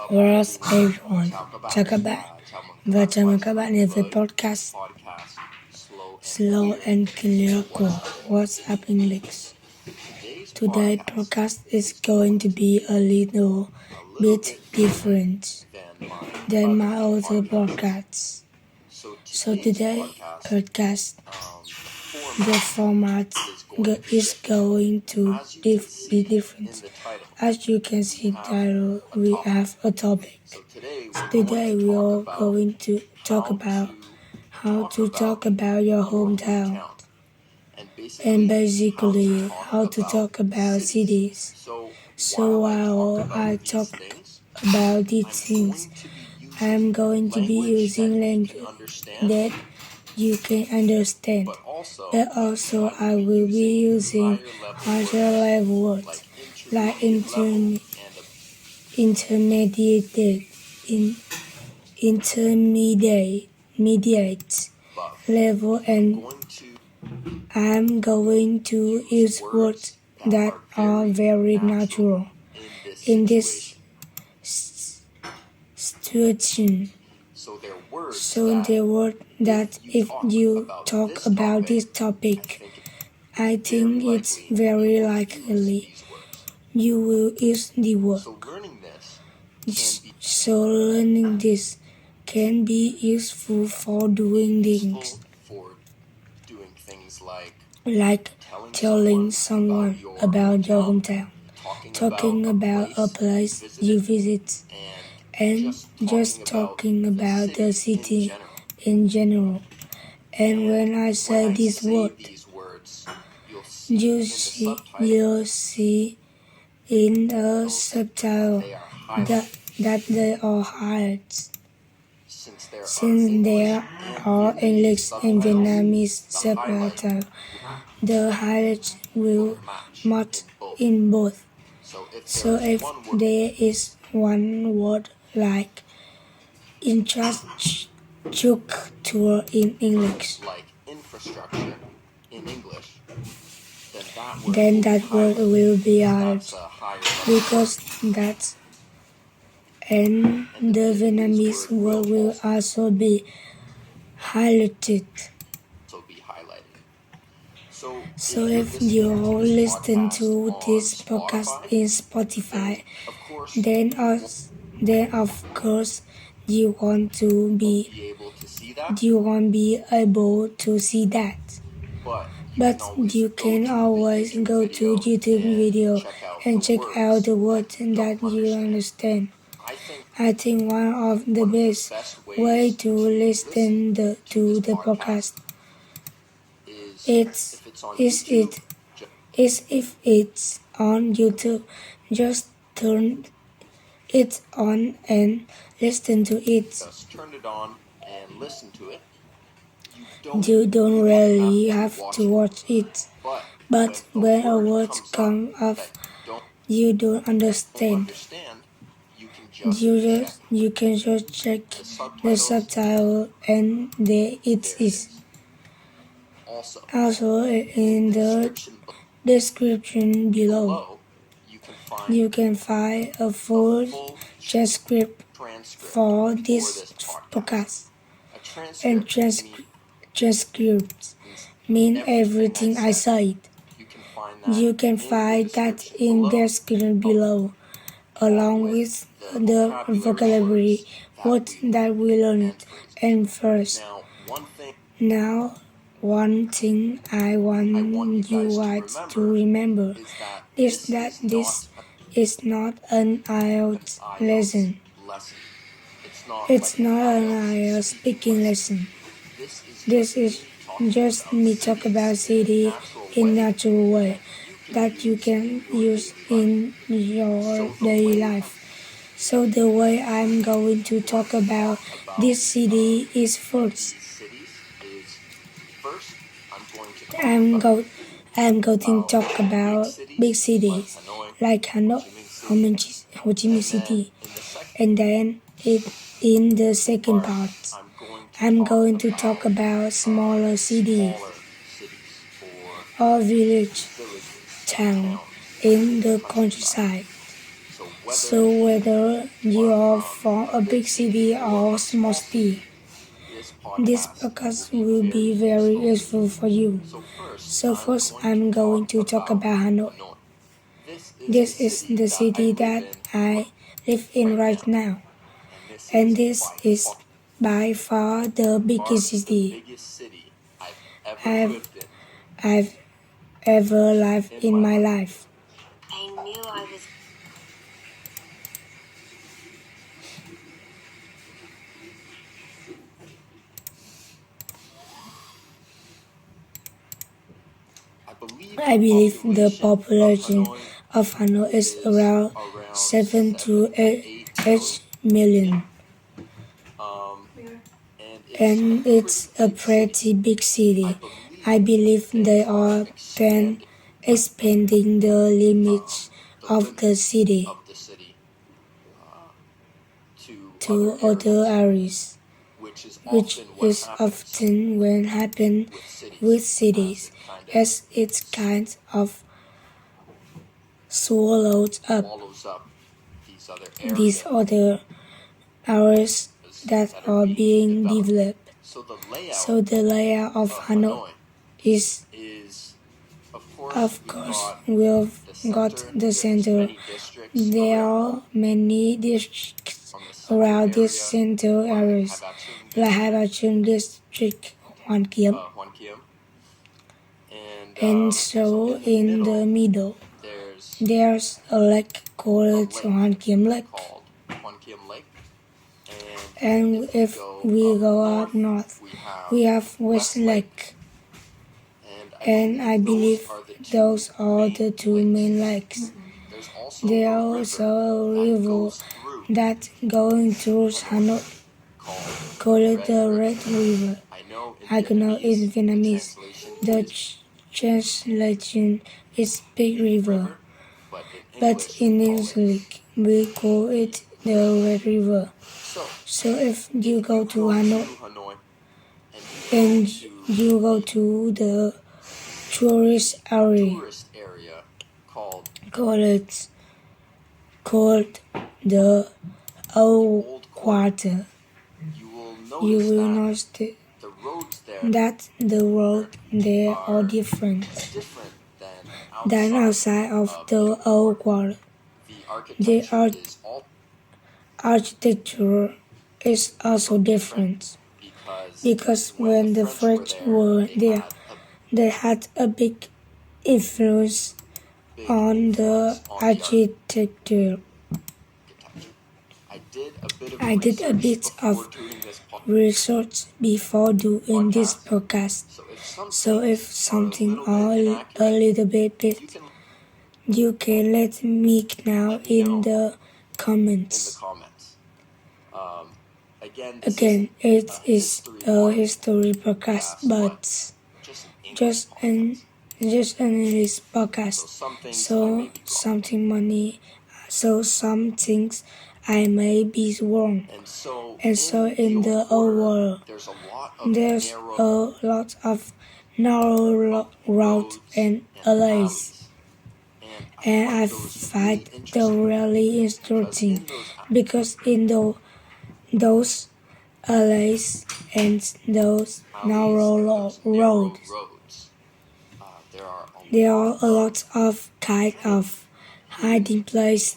Whereas everyone chào các bạn và chào mừng các bạn đến với podcast Slow and Clear của What's Up English. Today podcast is going to be a little bit different than my other podcasts. So today podcast the format is going to be different. As you can see, title, we have a topic. Today we are going to talk about how to talk about your hometown and basically how to talk about cities. So while I talk about these things, I am going to be using language that you can understand, but also I will be using higher level words like intermediate level, and I'm going to use words that are very natural in this situation. So the word that if you talk about this topic, I think it's very likely you will use the word. So learning this can be useful for doing things like telling someone about your hometown, talking about a place you visit, and just talking about the city in general. And when I say this word, you'll see in the subtitle that they are highlights. Since there are English and Vietnamese subtitles, the highlights will match in both. So if there is one word like infrastructure in English, then that word will be hard because that's, and the Vietnamese word will also be highlighted. So if you listen to this podcast in Spotify, then of course you won't be able to see that. But you can always go to YouTube video and check out the words that you understand. I think one of the best way to listen to the podcast is if it's on YouTube. Just turn it on and listen to it. You don't really have to watch it, but when a word comes up you don't understand, you can just check the subtitle and there it is. Also in the description below, you can find a full transcript for this podcast, and transcripts mean everything I said. You can find that in the description below, along with the vocabulary words that we learned. And first, now one thing I want you guys to remember is that this is not an IELTS lesson. It's not an IELTS speaking lesson. This is just me talk about city in natural way that you can use in your daily life. So the way I'm going to talk about this city is first, I'm going to talk about big cities like Hanoi, Ho Chi Minh City, and then in the second part, I'm going to talk about smaller cities or village town in the countryside. So whether you are from a big city or a small city, this podcast will be very useful for you. So first I'm going to talk about Hanoi. This is the city that I live in right now. And this is by far the biggest city I've, I've ever lived in my life. I knew I was. I believe the population of Hanoi is around 7 to 8 million. And it's a pretty big city. I believe they are expanding the limits of the city to other areas, which is often when happen with cities, as it's kind of swallowed up these other areas that are being developed. So the layout of Hanoi is, of course, we've got the center. There are many districts around these center areas, like Habachun District, Hoàn Kiếm. And so in the middle, there's a lake called Hoàn Kiếm Lake. And if we go up north, we have West Lake. And I believe those are the two main lakes. There is also a river that going through Hanoi, called the Red River. I don't know in Vietnamese. The translation is Big River, but in English we call it the Red River. So if you go to Hanoi and you go to the tourist area called the Old Quarter, you will notice that the roads there are different than outside of the Old Quarter. The architecture is also different because when the French were there, they had a big influence on the architecture. I did a bit of research before doing this podcast, so if something or a little bit, you can let me know in the comments. Again, it is a history podcast, but just an English podcast. So some things I may be wrong. And so in the old world, there's a lot of narrow roads and alleys. And I find that really interesting because in those alleys and those narrow roads, there are a lot of kind of hiding places